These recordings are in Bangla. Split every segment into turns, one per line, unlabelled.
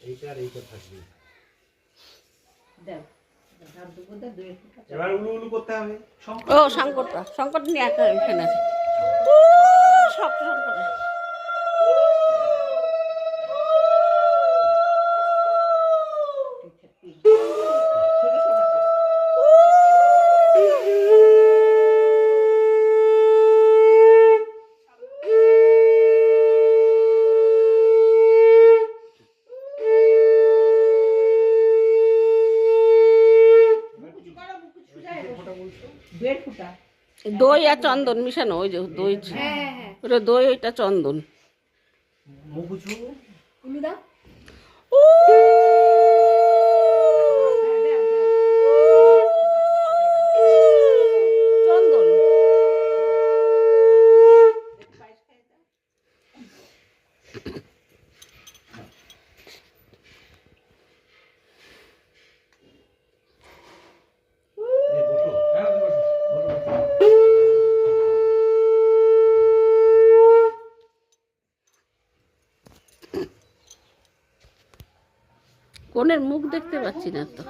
এইটা আর এইটা থাকবে।
দাও
এবার উলু উলু করতে হবে।
ও সংকট নিয়ে একটা এখানে আছে। সংকট দই আর চন্দন মিশানো, ওই যে দই, ওটা দই, ওইটা চন্দন।
মুখুচু
চন্দন কোনের মুখ দেখতে পাচ্ছি না তো,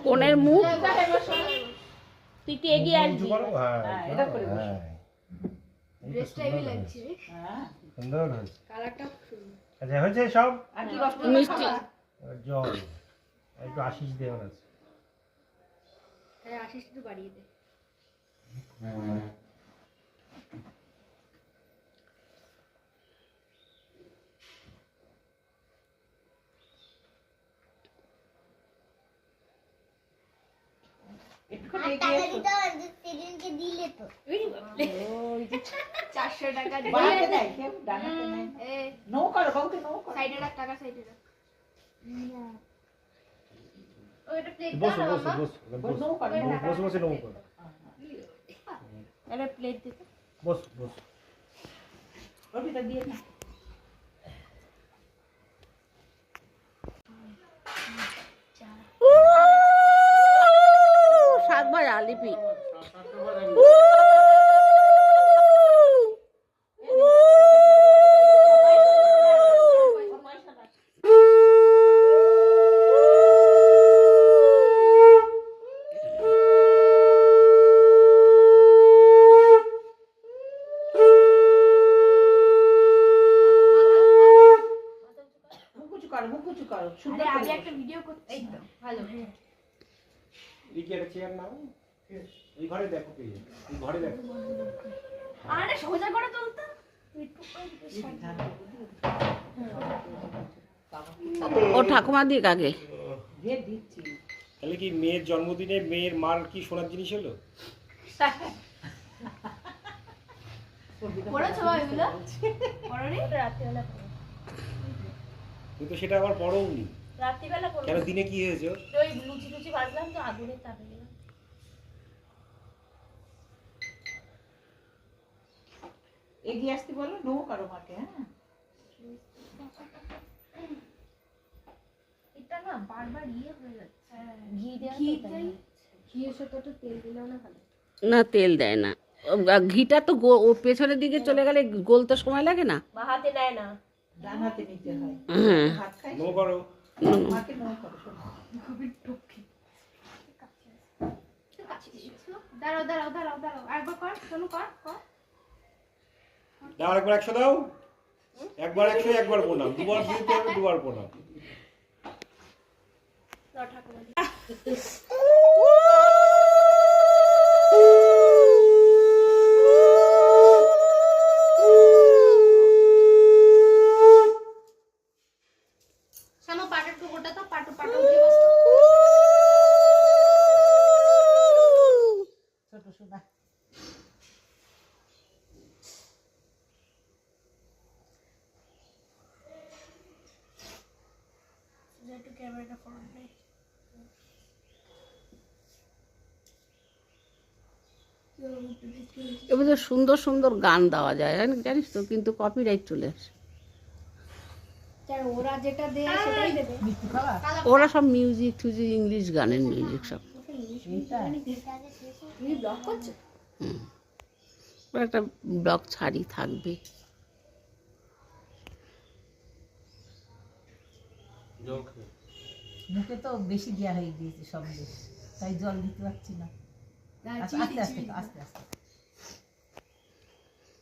কোনের মুখ। তুই কি এগিয়ে আসবি?
সুন্দর হয়েছে। আচ্ছা হয়েছে সব।
মিষ্টি
জল একটু আশিস দেওয়ার আছে।
আশিস একটু বাড়িয়ে দে।
বসো বসো বসো বসো বসে নৌ করো।
প্লেট দিতে
বসো বসো।
সাতবার আলিপি।
আগে একটা ভিডিও করতে ভালো।
এদিকে একটা চেয়ার নাও, এই ঘরে দেখো পেয়ে, এই ঘরে দেখো।
আরে সোজা করে তুলতে
ও ঠাকুমা দিক আগে।
তাহলে কি মেয়ের জন্মদিনে মেয়ের মার কি শোনার জিনিস হলো?
পড়েছো ভাই এগুলো? পড়নি? রাত্রিবেলা
কিন্তু সেটা আবার পড়োনি।
রাত্রিবেলা পড়ো।
কেন দিনে কি হয়েছে?
ওই লুচি লুচি ভাজলাম তো আগুনের তাপে গেলাম।
এগিয়ে আসতে বলো, নো করো মাকে। হ্যাঁ
এটা না বারবার হয়ে যাচ্ছে। ঘি দেওয়া ঘিয়ের সাথে একটু তেল দিলেও না ভালো।
না তেল দেয় না, ঘিটা তো পেছনের দিকে চলে গেলে গলতে সময় লাগে না।
বা হাতে নেয় না,
ডান হাতে নিতে হয়।
হ্যাঁ
ভাত খাই
নো করো।
মাকে নো করো।
খুবই টপকি। দাঁড়াও দাঁড়াও দাঁড়াও দাঁড়াও, একবার কর, শোনো কর কর।
দাও একবার 100 দাও। একবার 100, একবার প্রণাম। দুবার দিতে হবে, দুবার প্রণাম।
দাও ঠাকুমা। সামো পাটার টুকুটা তো পাটা উঠে বসতো।
ছোট সোনা
একটু ক্যামেরাটা ফরওয়ার্ড নেই।
এবার তো সুন্দর সুন্দর গান দেওয়া যায় জানিস তো, কিন্তু কপিরাইট চলে আসে।
ওরা যেটা দেয় সেটাই দেবে।
ওরা সব মিউজিক টুজিক, ইংলিশ গানের মিউজিক সব।
তুমি ব্লগ করছো?
ওরা একটা ব্লগ ছাড়ি থাকবে।
মুখে তো বেশি দেওয়া হয়ে গিয়েছে সন্দেশ, তাই জল দিতে পারছি না। আস্তে আস্তে আস্তে আস্তে।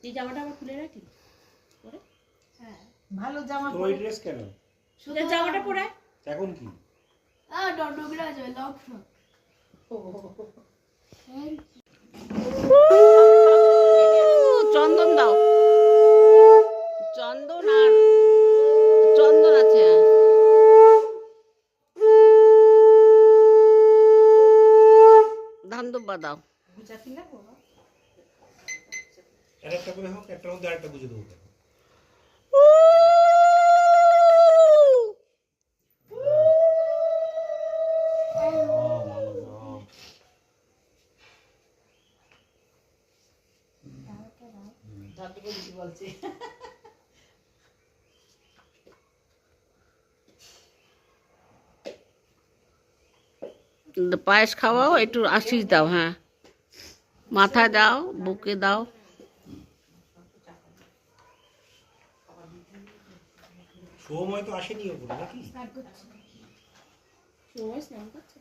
এই জামাটা আবার খুলে রাখি পরে। হ্যাঁ
ভালো জামা
তো ওই
পরে
ড্রেস কেন
শুধু জামাটা পরে
এখন কি
ডগডগরা যাবে লক ফ্রক।
চন্দন দাও, চন্দন আর চন্দন আছে। ধান দুব্বা দাও।
গুছাতি না বাবা।
আরেকটা করে হোক, একটার মধ্যে আরেকটা বুঝে দেবো।
দাদু বলছি বলছে
পায়েস খাওয়াও, একটু আশিস দাও। হ্যাঁ, মাথায় দাও, বুকে দাও।
সময় তো আসেনি ওপরে নাকি?
সময় স্নান করছে।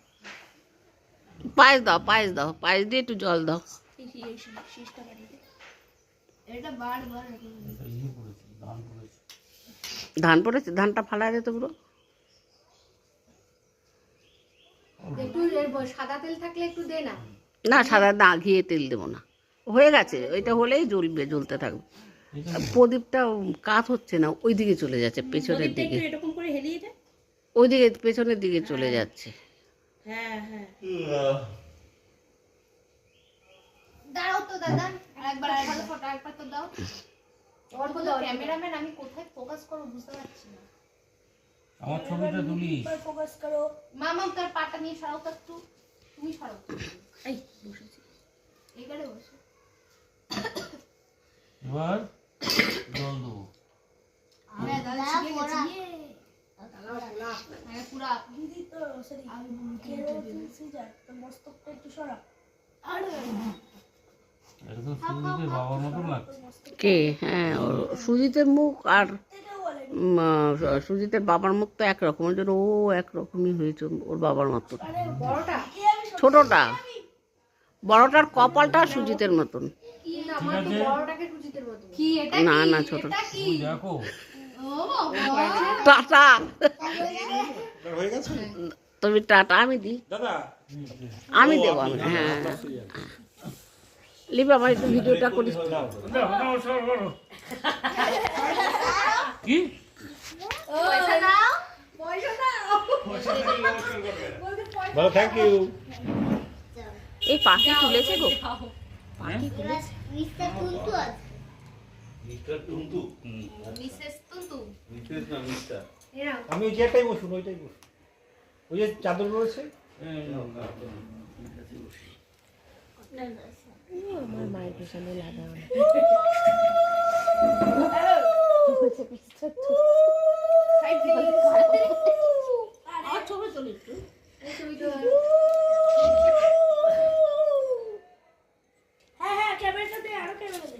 পায়েস দাও, পায়েস দাও, পায়েস দিয়ে একটু জল দাও।
শীষটা বাড়িতে এটা বারবার
ধান পড়েছে, ধানটা ফালা যেত পুরো।
একটু সাদা তেল থাকলে একটু দে না।
না, সাদা না, ঘিয়ে তেল দেবো না, হয়ে গেছে। ওইটা হলেই জ্বলবে, জ্বলতে থাকবে। প্রদীপটা কাত হচ্ছে না, ওইদিকে চলে যাচ্ছে, পেছনের দিকে।
এরকম করে হেলিয়ে দে।
ওইদিকে পেছনের দিকে চলে যাচ্ছে।
হ্যাঁ হ্যাঁ দাঁড়াও তো দাদা, আরেকবার ফটো একবার তো দাও। ওর বলো ক্যামেরাম্যান, আমি কোথায় ফোকাস করব বুঝতে পারছি না।
আমার ছবিটা তুলিস।
ফোকাস করো মামা, তার পাটা নিয়ে সরাও তো একটু। তুমি সরাও। এই বসেছি এইখানে বসো।
এবার জল দেবো।
আমি দাদা শিখে গেছি। হ্যাঁ পুরা দিদি তো সরি আমি কেরো তুলসি যা তো মস্তকটা একটু সরা। আরে
একদম সুজিতের বাবার মতন লাগছে।
কে? হ্যাঁ, সুজিতের মুখ আর সুজিতের বাবার মুখ তো একরকম, ওই জন্য ও একরকমই হয়েছে ওর বাবার মতো।
বড়টা
ছোটটা, বড়টার কপালটা সুজিতের মতন।
না আমার তো বড়টাকে সুজিতের মতো। কি এটা?
না
কি
না, ছোট।
এটা কি?
ওই দেখো
ও বাবা
টাটা,
হয়ে গেছে
তুমি টাটা, আমি দিই,
দাদা।
আমি দেবো, আমি। হ্যাঁ, লিবা, আমার একটু ভিডিওটা করিস।
কি
পয়সা দাও, পয়সা দাও।
বলো থ্যাংক ইউ।
এই পাখি তুলেছে গো,
মিস্টার টুনটু আছে।
Mister Tuntu
Mrs Tuntu
Mrs না মিস্টার
এরাও
আমি ওই চেয়ারটাই বসুন, ওইটাই বসুন। ওই যে চাদর রয়েছে।
আমার মায়ের পেছনে লাগানো।
সাইড দিয়ে আর ছবি তুলি একটু। এই ছবিটা হ্যাঁ হ্যাঁ ক্যামেরাটা দে, আরো ক্যামেরা দে।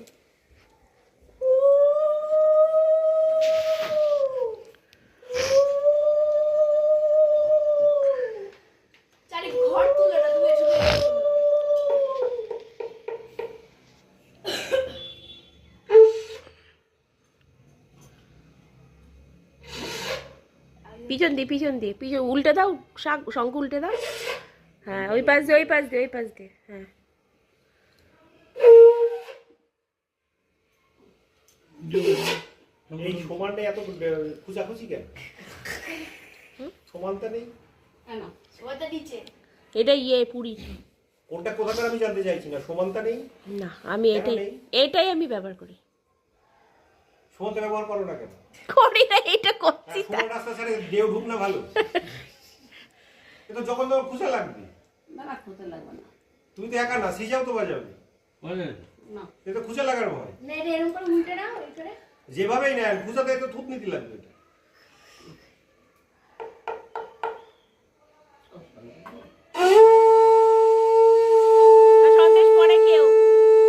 চারি ঘর তুলে না তুমি এসে।
পিছন দিয়ে পিছন দিয়ে পিছন উল্টে দাও, শাক শঙ্খ উল্টে দাও। হ্যাঁ, ওই পাশ দিয়ে, ওই পাশ দিয়ে, ওই পাশ দিয়ে। হ্যাঁ,
এই সমানটা এত খুঁচাখুচি কেন? সমানটা নেই।
ওটা নিচে
এটা পুরি।
কোনটা কোথাকার আমি জানতে চাইছি না, সমানটা নেই।
না, আমি এটাই আমি ব্যবহার করি।
সমানটা ব্যবহার করো না কেন?
করি না, এটা করছি।
সমান রাস্তা ছাড়ে দেও ঢুক না ভালো। কিন্তু যখন তোমার খুঁজা লাগবে।
না না, খুঁজে লাগবে না।
তুমি তো একা না, সিজাও তো বাজাবে।
না,
এটা খুঁজা লাগার ভয়।
না এটা এরকম করে উল্টে নাও, এই করে
যেভাবেই নেন খুঁজাতে তো থুত নিতে লাগবে এটা।
সন্দেশ পরে কেউ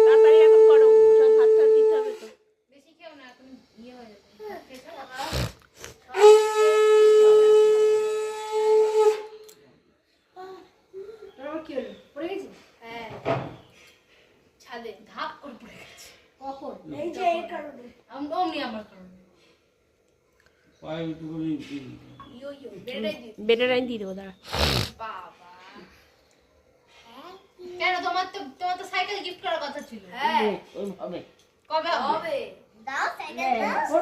তাড়াতাড়ি এখন করো, সব ভাত টাত দিতে হবে তো।
বেশি খেও না, এখন ইয়ে হয়ে যাবে।
পায়ে একটুখানি
বেটার আইন দিয়ে দেবো দাঁড়া।
বাবা কেন তোমার তো সাইকেল গিফট করার কথা ছিল।
ওইভাবে
কবে হবে? দাও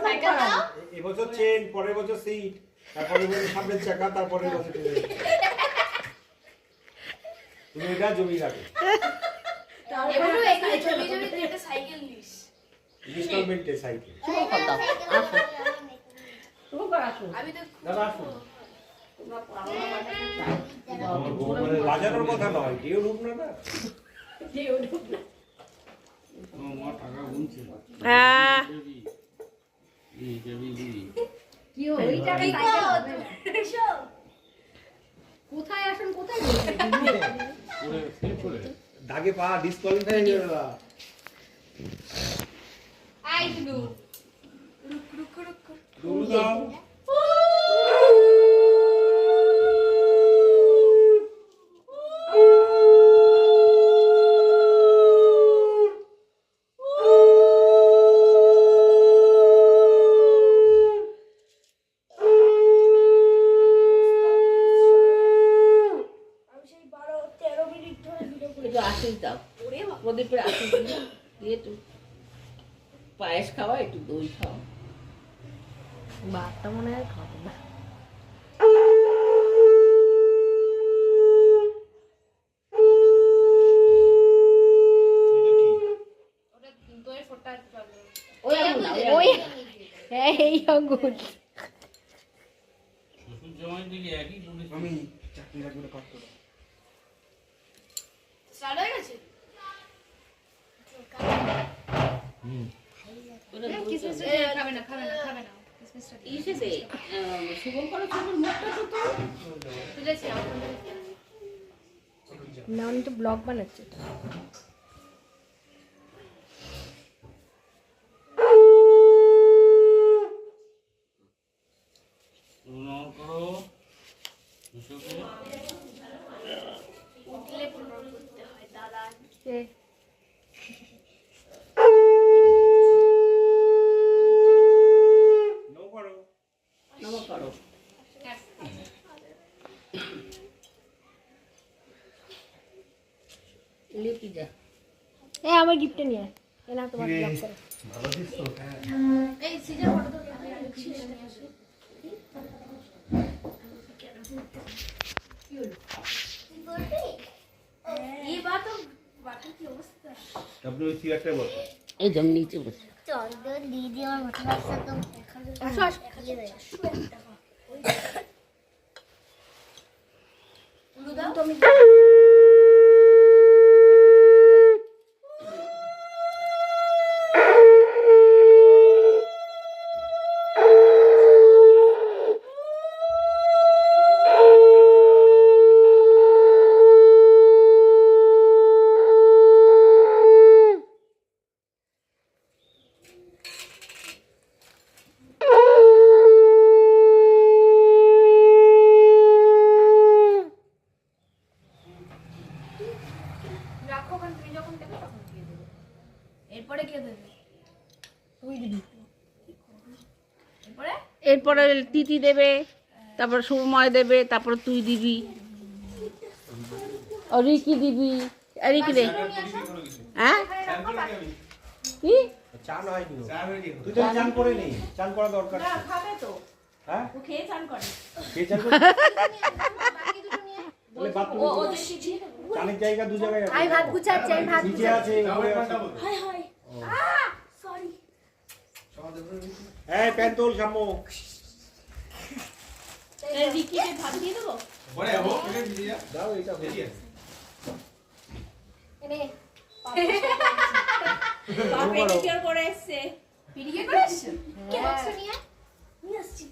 সাইকেল দাও।
এবছর চেন, পরের বছর সিট, তারপরে বছর সামনের চাকা, তারপরে বছর তুমি এটা জমি রাখো
এবারে এগুলো জমি জমি তুই একটা সাইকেল নিস।
ইনস্টলমেন্টে সাইকেল।
শুভ কথা আসো শুভ কর আসো
আমি তো
দাদা আসো। বাজানোর কথা নয়, কেউ রূপ না না।
আমার মা টাকা গুনছে
হ্যাঁ
এইটা দিবি
কি ওই টাকা
কি
সাইকেল
গো?
হবে না। কোথায় আসেন কোথায় গেলেন?
করে ফেল করে
দাগে পা ডিসকোয়ালিফাই হয়ে গেল।
আই ডু রুক রুক রুক
দৌড় দাও।
একটু আশিস দাও প্রদীপের আশিস দিয়ে একটু পায়েস খাওয়া একটু দই খাওয়া
ভাতটা মনে হয় খাবো না।
ওটা দইয়ের ফোঁটা চলে।
ওই আঙুল না,
ওই হ্যাঁ এই আঙ্গুল
শ্বশুর জামাই দিকে একই বলেছি
আমি চাকরি লাগবে কষ্ট দাও।
স্টার্ট হয়ে গেছে?
ওটা দই
কিসমিস
খাও।
খাবে না খাবে না খাবে না কিসমিসটা দিই।
ইসেতে শুভম করো ছোটোর মুখটা তো তো
বুঝেছি আমার
না উনি তো ব্লগ বানাচ্ছে।
প্রণাম করো শ্বশুরকে
উঠলে প্রণাম করতে হয় দাদা।
নো করো।
নমো করো লিপি যা
এ আমার গিফটটা নিয়ে আয়। এ না তোমার ব্লগ করো।
এই সিজার ফটো তো নিয়ে আসি। এই বাতো বাটার কি অবস্থা?
আপনি ওই সিগারেটটা বসো।
এই জন্য নিচে বসে
চন্দন দিদি আমার মাথা ব্যথা তো
আসো আসো
উলু দাও।
তুমি
রাখো কারণ তুমি যখন দেবে তখন দিয়ে দেবে। এরপরে কে দেবে?
তুই দিবি।
এরপরে
এরপরে তিথি দেবে তারপর সুময় দেবে তারপর তুই দিবি ও রিকি দিবি রিকি দে হ্যাঁ কি
চান হয়নি। তুই তো চান করে নি, চান করা দরকার।
না খাবে তো।
হ্যাঁ
ও খেয়ে চান করে।
কে চান করে?
বাকি দুটো নিয়ে
তাহলে বাথরুমে চানের জায়গা দু জায়গায় আছে।
আমি ভাত গুছাচ্ছি আমি ভাত
নিচে আছে, উপরে আছে।
হাই হাই সরি
এই প্যান তোল সামো।
রিকিকে ভাত দিয়ে দেবো?
দাও এটা ভেজে।
এনে
বাপ পেডিকিউর করে এসছে।
পিডিকে করে এসছো? কে বলছো নিয়ে? নিয়ে আসছি।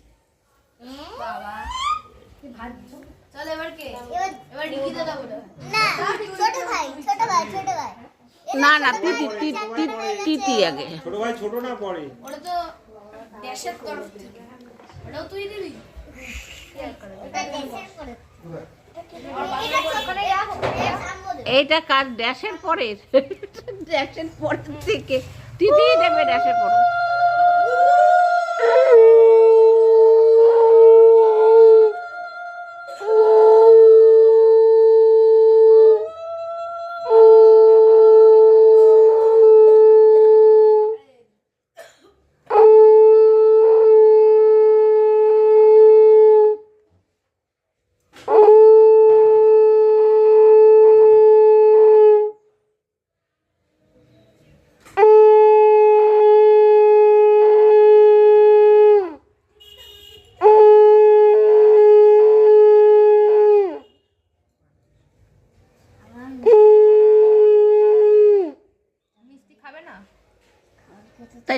বাবা
ভাত
চল এবার কে? এবার রিকি দাদা বলো।
না ছোট ভাই ছোট ভাই ছোট ভাই
না না তিথি তিথি আগে
ছোট ভাই ছোট না পরে।
ওটা তো দেশের তরফ থেকে। ওটাও তুই দিবি?
এটা দেশের করে এটা ওখানে রাখো সামনে
এইটা কাজ ড্যাশের পরে ড্যাশের পর থেকে তিথি দেবে ড্যাশের পরে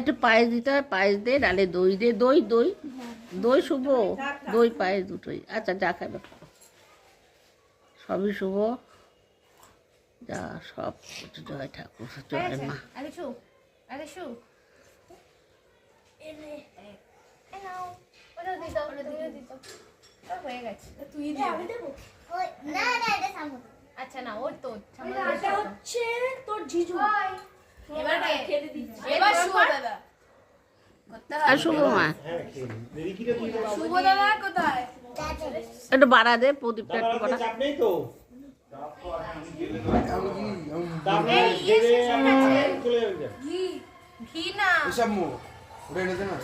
একটু পায়েস দিতে হয়, পায়েস দে, ডালে দই দে, দই দই দই শুভ, দই পায়েস দুটোই। আচ্ছা যা খাবে খাও। সবই শুভ, যা সব কিছু জয় ঠাকুর, জয় মা।
আরে শু, আরে শু। ওটা দিত, তুমিও দিত। ওর হয়ে গেছে। তুই দে। আমি দেবো?
ওই না না এটা সামনে।
আচ্ছা না, ওর তো
এটা হচ্ছে তোর জিজু।
এবার খেতে দিচ্ছি। এবার শুভ দাদা।
আর শুভ মা
হ্যাঁ খেয়ে নিন। দেরি কি রে তুই তো
শুভ দাদা কোথায়?
একটু বাড়া দে, প্রদীপটা একটু বাড়া।
চাপ নেই তো? চাপ নেই, গেলে চলে যাবে।
ঘি না।
এসব মো ওটা এনেছে না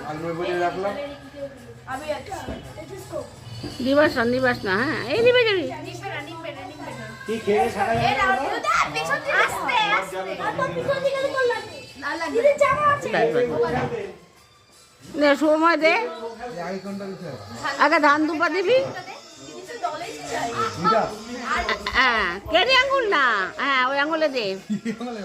আলমারি বলে রাখলাম।
আমি আচ্ছা।
দিবাস না, নিবাস না, হ্যাঁ এই নিবে যাবি।
নিবে না, নিবে না, নিবে না।
কি খেয়ে থাকা যাবে না?
দাদা পেছন থেকে আস্তে আস্তে। আমার পেছন থেকে করলাম। না লাগবে।
নে সময় দে,
আগে কোনটা দিতে হবে?
আগে ধান দুপা দিবি।
কিছু দলে চাই।
এটা
হ্যাঁ কেটে আঙুল না, হ্যাঁ ওই আঙুলে দে।
কি বলে